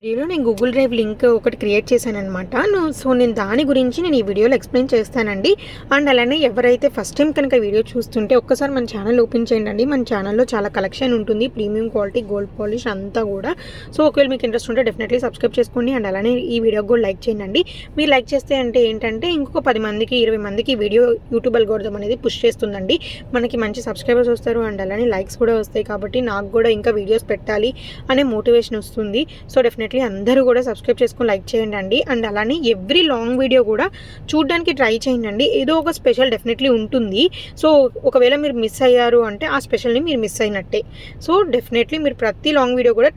వీడియోలో నేను Google drive link ఒకటి క్రియేట్ చేశాననమాట. సో నేను దాని గురించి నేను ఈ వీడియోలో ఎక్స్ప్లెయిన్ చేస్తానండి. అండ్ అలానే ఎవరైతే ఫస్ట్ టైం కనుక వీడియో చూస్తుంటే ఒక్కసారి మన ఛానల్ ఓపెన్ చేయండి. మన ఛానల్లో చాలా కలెక్షన్ ఉంటుంది, ప్రీమియం క్వాలిటీ గోల్డ్ పాలిష్ అంతా కూడా. సో ఒకవేళ మీకు ఇంట్రెస్ట్ ఉంటే డెఫినెట్లీ సబ్స్క్రైబ్ చేసుకోండి. అండ్ అలానే ఈ వీడియోకి కూడా లైక్ చేయండి. మీరు లైక్ చేస్తే అంటే ఏంటంటే ఇంకొక 10 మందికి 20 మందికి వీడియో యూట్యూబ్ అల్గోరిథం అనేది పుష్ చేస్తుందండి. మనకి మంచి సబ్స్క్రైబర్స్ వస్తారు, అండ్ అలానే లైక్స్ కూడా వస్తాయి. కాబట్టి నాకు కూడా ఇంకా వీడియోస్ పెట్టాలి అనే మోటివేషన్ వస్తుంది. సో డెఫినెట్లీ అందరూ కూడా సబ్స్క్రైబ్ చేసుకొని లైక్ చేయండి. అండ్ అలానే ఎవ్రీ లాంగ్ వీడియో కూడా చూడడానికి ట్రై చేయండి. ఏదో ఒక స్పెషల్ డెఫినెట్లీ ఉంటుంది. సో ఒకవేళ మీరు మిస్ అయ్యారు అంటే ఆ స్పెషల్ని మీరు మిస్ అయినట్టే. సో డెఫినెట్లీ మీరు ప్రతి లాంగ్ వీడియో కూడా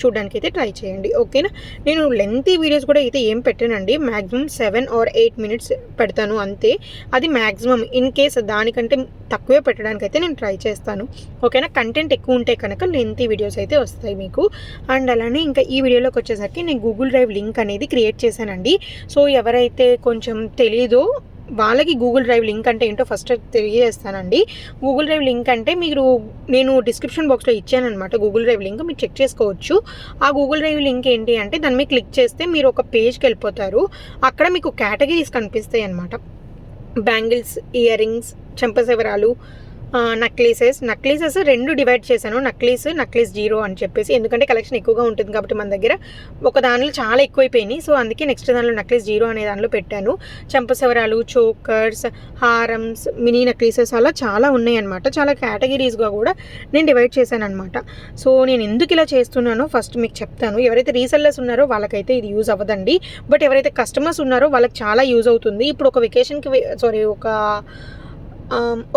చూడడానికి అయితే ట్రై చేయండి. ఓకేనా? నేను లెంతీ వీడియోస్ కూడా అయితే ఏం పెట్టానండి. మ్యాక్సిమం 7 or 8 minutes పెడతాను అంతే. అది మ్యాక్సిమం. ఇన్ కేస్ దానికంటే తక్కువే పెట్టడానికి అయితే నేను ట్రై చేస్తాను. ఓకేనా? కంటెంట్ ఎక్కువ ఉంటే కనుక లెంతీ వీడియోస్ అయితే వస్తాయి మీకు. అండ్ అలానే ఇంకా ఈ వీడియోలోకి వచ్చేసరికి నేను గూగుల్ డ్రైవ్ లింక్ అనేది క్రియేట్ చేశానండి. సో ఎవరైతే కొంచెం తెలీదో వాళ్ళకి గూగుల్ డ్రైవ్ లింక్ అంటే ఏంటో ఫస్ట్ తెలియజేస్తానండి. గూగుల్ డ్రైవ్ లింక్ అంటే నేను డిస్క్రిప్షన్ బాక్స్లో ఇచ్చానమాట గూగుల్ డ్రైవ్ లింక్, మీరు చెక్ చేసుకోవచ్చు. ఆ గూగుల్ డ్రైవ్ లింక్ ఏంటి అంటే దాని మీద క్లిక్ చేస్తే మీరు ఒక పేజ్కి వెళ్ళిపోతారు. అక్కడ మీకు కేటగిరీస్ కనిపిస్తాయి అన్నమాట. బ్యాంగిల్స్, ఇయర్ రింగ్స్, చెంపసెవరాలు, నక్లీసెస్ 2 డివైడ్ చేశాను. నక్లీస్ 0 అని చెప్పేసి, ఎందుకంటే కలెక్షన్ ఎక్కువగా ఉంటుంది కాబట్టి మన దగ్గర ఒక దానిలో చాలా ఎక్కువైపోయినాయి. సో అందుకే నెక్స్ట్ దానిలో నక్లీస్ 0 అనే దానిలో పెట్టాను. చెంపసెవరాలు, చోకర్స్, హారమ్స్, మినీ నక్లీసెస్ అలా చాలా ఉన్నాయి అనమాట. చాలా కేటగిరీస్గా కూడా నేను డివైడ్ చేశాను అనమాట. సో నేను ఎందుకు ఇలా చేస్తున్నానో ఫస్ట్ మీకు చెప్తాను. ఎవరైతే రీసెల్లర్స్ ఉన్నారో వాళ్ళకైతే ఇది యూజ్ అవ్వదండి. బట్ ఎవరైతే కస్టమర్స్ ఉన్నారో వాళ్ళకి చాలా యూజ్ అవుతుంది. ఇప్పుడు ఒక వెకేషన్కి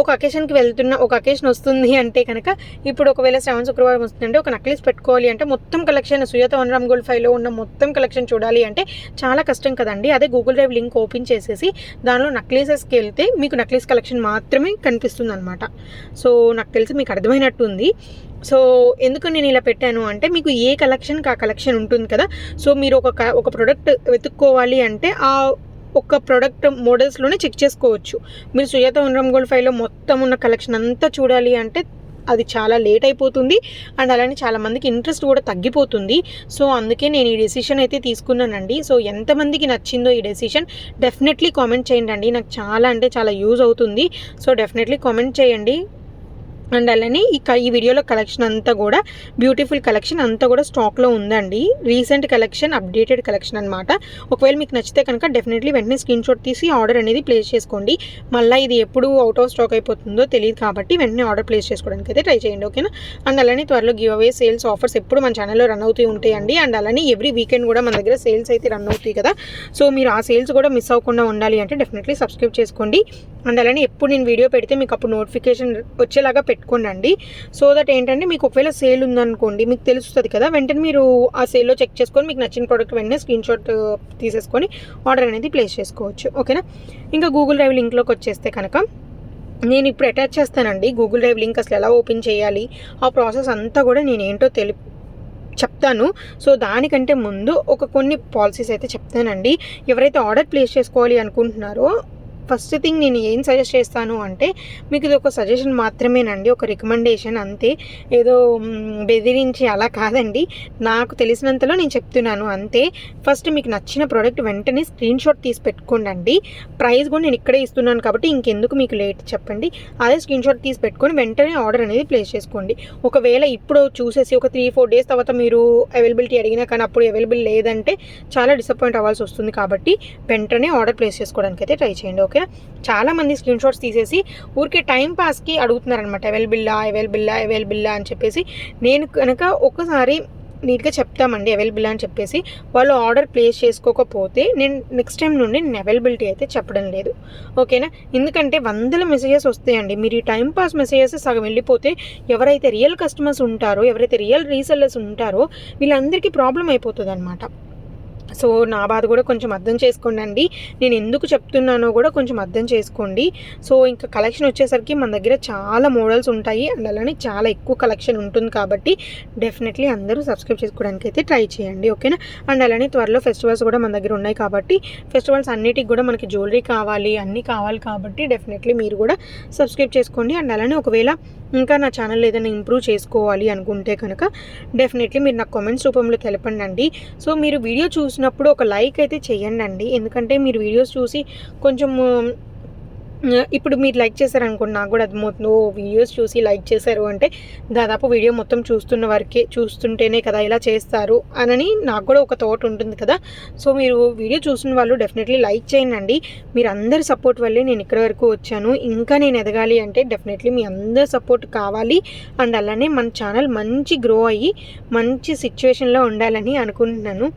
ఒక అకేషన్ వస్తుంది అంటే కనుక, ఇప్పుడు ఒకవేళ శ్రావణ శుక్రవారం వస్తుందంటే ఒక నక్లీస్ పెట్టుకోవాలి అంటే మొత్తం కలెక్షన్ సుజాత 1 గ్రామ్ గోల్డ్ 5లో ఉన్న మొత్తం కలెక్షన్ చూడాలి అంటే చాలా కష్టం కదండి. అదే గూగుల్ డ్రైవ్ లింక్ ఓపెన్ చేసేసి దానిలో నక్లీసెస్కి వెళ్తే మీకు నక్లీస్ కలెక్షన్ మాత్రమే కనిపిస్తుంది అనమాట. సో నాకు తెలిసి మీకు అర్థమైనట్టుంది. సో ఎందుకు నేను ఇలా పెట్టాను అంటే మీకు ఏ కలెక్షన్కి ఆ కలెక్షన్ ఉంటుంది కదా. సో మీరు ఒక ప్రోడక్ట్ వెతుక్కోవాలి అంటే ఆ ఒక ప్రోడక్ట్ మోడల్స్లోనే చెక్ చేసుకోవచ్చు. మీరు సుజాత 1 గ్రామ్ గోల్డ్ 5లో మొత్తం ఉన్న కలెక్షన్ అంతా చూడాలి అంటే అది చాలా లేట్ అయిపోతుంది. అండ్ అలానే చాలామందికి ఇంట్రెస్ట్ కూడా తగ్గిపోతుంది. సో అందుకే నేను ఈ డెసిషన్ అయితే తీసుకున్నానండి. సో ఎంతమందికి నచ్చిందో ఈ డెసిషన్ డెఫినెట్లీ కామెంట్ చేయండి. నాకు చాలా అంటే చాలా యూజ్ అవుతుంది. సో డెఫినెట్లీ కామెంట్ చేయండి. అండ్ అలానే ఈ వీడియోలో కలెక్షన్ అంతా కూడా బ్యూటిఫుల్ కలెక్షన్ అంతా కూడా స్టాక్లో ఉందండి. రీసెంట్ కలెక్షన్, అప్డేటెడ్ కలెక్షన్ అనమాట. ఒకవేళ మీకు నచ్చితే కనుక డెఫినెట్లీ వెంటనే స్క్రీన్ షాట్ తీసి ఆర్డర్ అనేది ప్లేస్ చేసుకోండి. మళ్ళీ ఇది ఎప్పుడు అవుట్ ఆఫ్ స్టాక్ అయిపోతుందో తెలియదు కాబట్టి వెంటనే ఆర్డర్ ప్లేస్ చేసుకోవడానికి అయితే ట్రై చేయండి. ఓకేనా? అండ్ అలానే త్వరలో గివ్ అవే, సేల్స్, ఆఫర్స్ ఎప్పుడు మన ఛానల్లో రన్ అవుతూ ఉంటాయండి. అండ్ అలానే ఎవ్రీ వీకెండ్ కూడా మన దగ్గర సేల్స్ అయితే రన్ అవుతాయి కదా. సో మీరు ఆ సేల్స్ కూడా మిస్ అవ్వకుండా ఉండాలి అంటే డెఫినెట్లీ సబ్స్క్రైబ్ చేసుకోండి. అండ్ అలానే ఎప్పుడు నేను వీడియో పెడితే మీకు అప్పుడు నోటిఫికేషన్ వచ్చేలాగా పెట్టుకోండి. సో దట్ ఏంటంటే మీకు ఒకవేళ సేల్ ఉందనుకోండి మీకు తెలుస్తుంది కదా, వెంటనే మీరు ఆ సేల్లో చెక్ చేసుకొని మీకు నచ్చిన ప్రోడక్ట్ వెంటనే స్క్రీన్ షాట్ తీసేసుకొని ఆర్డర్ అనేది ప్లేస్ చేసుకోవచ్చు. ఓకేనా? ఇంకా గూగుల్ డ్రైవ్ లింక్లోకి వచ్చేస్తే కనుక నేను ఇప్పుడు అటాచ్ చేస్తానండి గూగుల్ డ్రైవ్ లింక్. అసలు ఎలా ఓపెన్ చేయాలి ఆ ప్రాసెస్ అంతా కూడా నేను ఏంటో చెప్తాను. సో దానికంటే ముందు కొన్ని పాలసీస్ అయితే చెప్తానండి. ఎవరైతే ఆర్డర్ ప్లేస్ చేసుకోవాలి అనుకుంటున్నారో ఫస్ట్ థింగ్ నేను ఏం సజెస్ట్ చేస్తాను అంటే మీకు ఇది ఒక సజెషన్ మాత్రమేనండి, ఒక రికమెండేషన్ అంతే. ఏదో బెదిరించి అలా కాదండి, నాకు తెలిసినంతలో నేను చెప్తున్నాను అంతే. ఫస్ట్ మీకు నచ్చిన ప్రోడక్ట్ వెంటనే స్క్రీన్ షాట్ తీసి పెట్టుకోండి. ప్రైస్ కూడా నేను ఇక్కడే ఇస్తున్నాను కాబట్టి ఇంకెందుకు మీకు లేట్ చెప్పండి. అదే స్క్రీన్ షాట్ తీసి పెట్టుకొని వెంటనే ఆర్డర్ అనేది ప్లేస్ చేసుకోండి. ఒకవేళ ఇప్పుడు చూసేసి ఒక 3-4 days తర్వాత మీరు అవైలబిలిటీ అడిగినా కానీ అప్పుడు అవైలబుల్ లేదంటే చాలా డిసప్పాయింట్ అవ్వాల్సి వస్తుంది. కాబట్టి వెంటనే ఆర్డర్ ప్లేస్ చేసుకోవడానికి అయితే ట్రై చేయండి. ఓకే? చాలా మంది స్క్రీన్ షాట్స్ తీసేసి ఊరికే టైం పాస్కి అడుగుతున్నారనమాట, అవైలబుల్లా అని చెప్పేసి. నేను కనుక ఒకసారి నీట్గా చెప్తామండి అవైలబుల్ అని చెప్పేసి, వాళ్ళు ఆర్డర్ ప్లేస్ చేసుకోకపోతే నేను నెక్స్ట్ టైం నుండి నేను అవైలబిలిటీ అయితే చెప్పడం లేదు. ఓకేనా? ఎందుకంటే 100 మెసేజెస్ వస్తాయండి. మీరు ఈ టైం పాస్ మెసేజెస్ సగం వెళ్ళిపోతే ఎవరైతే రియల్ కస్టమర్స్ ఉంటారో, ఎవరైతే రియల్ రీసెల్లర్స్ ఉంటారో వీళ్ళందరికీ ప్రాబ్లం అయిపోతుంది అనమాట. సో నా బాధ కూడా కొంచెం అర్థం చేసుకోండి. నేను ఎందుకు చెప్తున్నానో కూడా కొంచెం అర్థం చేసుకోండి. సో ఇంకా కలెక్షన్ వచ్చేసరికి మన దగ్గర చాలా మోడల్స్ ఉంటాయి. అండ్ అలానే చాలా ఎక్కువ కలెక్షన్ ఉంటుంది కాబట్టి డెఫినెట్లీ అందరూ సబ్స్క్రైబ్ చేసుకోవడానికి అయితే ట్రై చేయండి. ఓకేనా? అండ్ అలానే త్వరలో ఫెస్టివల్స్ కూడా మన దగ్గర ఉన్నాయి కాబట్టి ఫెస్టివల్స్ అన్నిటికి కూడా మనకి జ్యువెలరీ కావాలి, అన్నీ కావాలి కాబట్టి డెఫినెట్లీ మీరు కూడా సబ్స్క్రైబ్ చేసుకోండి. అండ్ అలానే ఒకవేళ ఇంకా నా ఛానల్ ఏదైనా ఇంప్రూవ్ చేసుకోవాలి అనుకుంటే కనుక డెఫినెట్లీ మీరు నాకు కామెంట్స్ రూపంలో తెలపండి. సో మీరు వీడియో చూసినప్పుడు ఒక లైక్ అయితే చేయండి. ఎందుకంటే మీరు వీడియోస్ చూసి కొంచెము ఇప్పుడు మీరు లైక్ చేశారనుకోండి, నాకు కూడా అర్థమవుతుంది. వీడియోస్ చూసి లైక్ చేశారు అంటే దాదాపు వీడియో మొత్తం చూస్తున్న వరకే, చూస్తుంటేనే కదా ఇలా చేస్తారు అని నాకు కూడా ఒక థాట్ ఉంటుంది కదా. సో మీరు వీడియో చూసిన వాళ్ళు డెఫినెట్లీ లైక్ చేయండి. మీరు అందరి సపోర్ట్ వల్లే నేను ఇక్కడ వరకు వచ్చాను. ఇంకా నేను ఎదగాలి అంటే డెఫినెట్లీ మీ అందరి సపోర్ట్ కావాలి. అండ్ అలానే మన ఛానల్ మంచి గ్రో అయ్యి మంచి సిచ్యువేషన్లో ఉండాలని అనుకుంటున్నాను.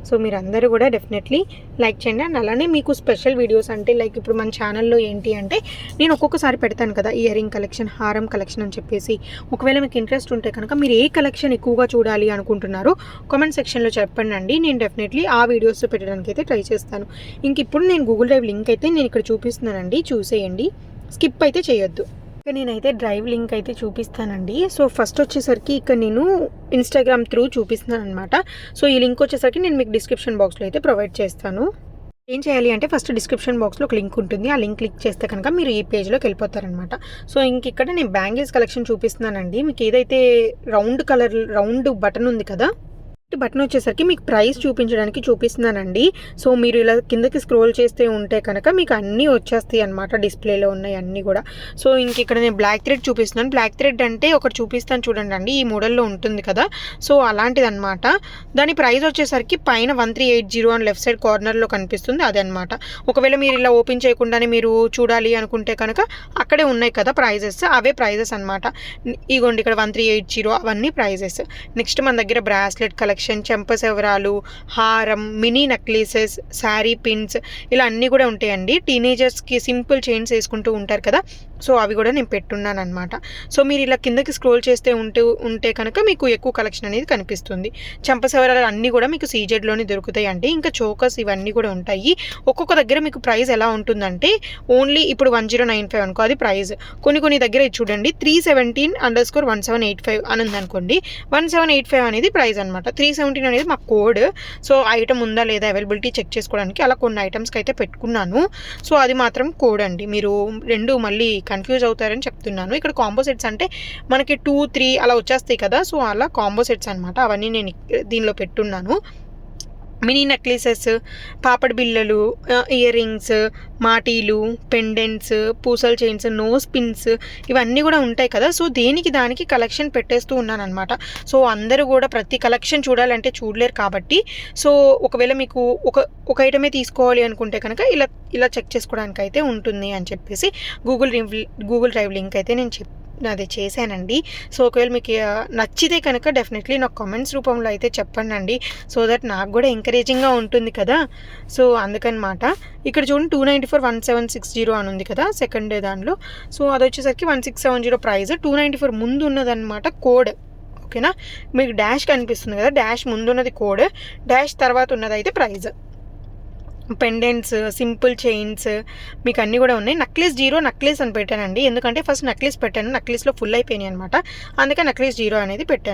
సో మీరు అందరూ కూడా డెఫినెట్లీ లైక్ చేయండి. అండ్ అలానే మీకు స్పెషల్ వీడియోస్ అంటే లైక్ ఇప్పుడు మన ఛానల్లో ఏంటి అంటే నేను ఒక్కొక్కసారి పెడతాను కదా ఇయర్ రింగ్ కలెక్షన్, హారం కలెక్షన్ అని చెప్పేసి. ఒకవేళ మీకు ఇంట్రెస్ట్ ఉంటే కనుక మీరు ఏ కలెక్షన్ ఎక్కువగా చూడాలి అనుకుంటున్నారో కామెంట్ సెక్షన్లో చెప్పండి. నేను డెఫినెట్లీ ఆ వీడియోస్ పెట్టడానికి అయితే ట్రై చేస్తాను. ఇంక ఇప్పుడు నేను గూగుల్ డ్రైవ్ లింక్ అయితే నేను ఇక్కడ చూపిస్తున్నానండి, చూసేయండి, స్కిప్ అయితే చేయొద్దు. ఇక నేనైతే డ్రైవ్ లింక్ అయితే చూపిస్తానండి. సో ఫస్ట్ వచ్చేసరికి ఇక్కడ నేను ఇన్స్టాగ్రామ్ త్రూ చూపిస్తున్నాను అనమాట. సో ఈ లింక్ వచ్చేసరికి నేను మీకు డిస్క్రిప్షన్ బాక్స్లో అయితే ప్రొవైడ్ చేస్తాను. ఏం చేయాలి అంటే ఫస్ట్ డిస్క్రిప్షన్ బాక్స్లో ఒక లింక్ ఉంటుంది. ఆ లింక్ క్లిక్ చేస్తే కనుక మీరు ఈ పేజ్లోకి వెళ్ళిపోతారనమాట. సో ఇంక ఇక్కడ నేను బ్యాంగిల్స్ కలెక్షన్ చూపిస్తున్నానండి. మీకు ఏదైతే రౌండ్ బటన్ ఉంది కదా, బటన్ వచ్చేసరికి మీకు ప్రైస్ చూపించడానికి చూపిస్తున్నానండి. సో మీరు ఇలా కిందకి స్క్రోల్ చేస్తే ఉంటే కనుక మీకు అన్నీ వచ్చేస్తాయి అనమాట, డిస్ప్లేలో ఉన్నాయి అన్నీ కూడా. సో ఇంక ఇక్కడ నేను బ్లాక్ థ్రెడ్ చూపిస్తున్నాను. బ్లాక్ థ్రెడ్ అంటే ఒకటి చూపిస్తాను చూడండి అండి, ఈ మోడల్లో ఉంటుంది కదా. సో అలాంటిది అనమాట. దాని ప్రైస్ వచ్చేసరికి పైన 1380 అని లెఫ్ట్ సైడ్ కార్నర్లో కనిపిస్తుంది, అదే అనమాట. ఒకవేళ మీరు ఇలా ఓపెన్ చేయకుండానే మీరు చూడాలి అనుకుంటే కనుక అక్కడే ఉన్నాయి కదా ప్రైజెస్, అవే ప్రైజెస్ అనమాట. ఇగోండి ఇక్కడ 1380 అవన్నీ ప్రైజెస్. నెక్స్ట్ మన దగ్గర బ్రాస్లెట్ కలెక్షన్, చెంపసెవరాలు, హారం, మినీ నెక్లెసెస్, శారీ పిన్స్ ఇలా అన్నీ కూడా ఉంటాయండి. టీనేజర్స్కి సింపుల్ చైన్స్ వేసుకుంటూ ఉంటారు కదా, సో అవి కూడా నేను పెట్టున్నాను అనమాట. సో మీరు ఇలా కిందకి స్క్రోల్ చేస్తే ఉంటే కనుక మీకు ఎక్కువ కలెక్షన్ అనేది కనిపిస్తుంది. చెంపసెవరాలు అన్నీ కూడా మీకు సీజెడ్లోనే దొరుకుతాయి అండి. ఇంకా చోకస్ ఇవన్నీ కూడా ఉంటాయి. ఒక్కొక్క దగ్గర మీకు ప్రైస్ ఎలా ఉంటుందంటే ఓన్లీ ఇప్పుడు 1095 అనుకో అది ప్రైస్. కొన్ని దగ్గర చూడండి 317_1785 అని ఉందనుకోండి, 1785 అనేది ప్రైస్ అనమాట. 317 అనేది మా కోడ్. సో ఐటమ్ ఉందా లేదా అవైలబిలిటీ చెక్ చేసుకోవడానికి అలా కొన్ని ఐటమ్స్కి అయితే పెట్టుకున్నాను. సో అది మాత్రం కోడ్ అండి. మీరు రెండు మళ్ళీ కన్ఫ్యూజ్ అవుతారని చెప్తున్నాను. ఇక్కడ కాంబో సెట్స్ అంటే మనకి 2, 3 అలా వచ్చేస్తాయి కదా, సో అలా కాంబో సెట్స్ అనమాట. అవన్నీ నేను దీనిలో పెట్టున్నాను. మినీ నెక్లెసెస్, పాపడ్ బిళ్ళలు, ఇయర్ రింగ్స్, మాటీలు, పెండెంట్స్, పూసల్ చైన్స్, నోస్ పిన్స్ ఇవన్నీ కూడా ఉంటాయి కదా. సో దేనికి దానికి కలెక్షన్ పెట్టేస్తూ ఉన్నాను అనమాట. సో అందరూ కూడా ప్రతి కలెక్షన్ చూడాలంటే చూడలేరు కాబట్టి, సో ఒకవేళ మీకు ఒక ఐటమే తీసుకోవాలి అనుకుంటే కనుక ఇలా చెక్ చేసుకోవడానికి అయితే ఉంటుంది అని చెప్పేసి గూగుల్ డ్రైవ్ లింక్ అయితే నేను అది చేశానండి. సో ఒకవేళ మీకు నచ్చితే కనుక డెఫినెట్లీ నాకు కామెంట్స్ రూపంలో అయితే చెప్పండి, సో దట్ నాకు కూడా ఎంకరేజింగ్గా ఉంటుంది కదా. సో అందుకనమాట. ఇక్కడ చూడండి 294 అని ఉంది కదా సెకండ్ దానిలో. సో అది వచ్చేసరికి 1670 ప్రైస్. 294 ముందు ఉన్నదన్నమాట కోడ్, ఓకేనా. మీకు డాష్ కనిపిస్తుంది కదా, డాష్ ముందు ఉన్నది కోడ్, డాష్ తర్వాత ఉన్నది అయితే ప్రైజ్. పెండెంట్స్, సింపుల్ చైన్స్ మీకు అన్నీ కూడా ఉన్నాయి. నక్లెస్ అని పెట్టానండి, ఎందుకంటే ఫస్ట్ నక్లెస్ పెట్టాను, నక్లెస్లో ఫుల్ అయిపోయినాయి అనమాట, అందుకే నక్లెస్ 0 అనేది పెట్టాను.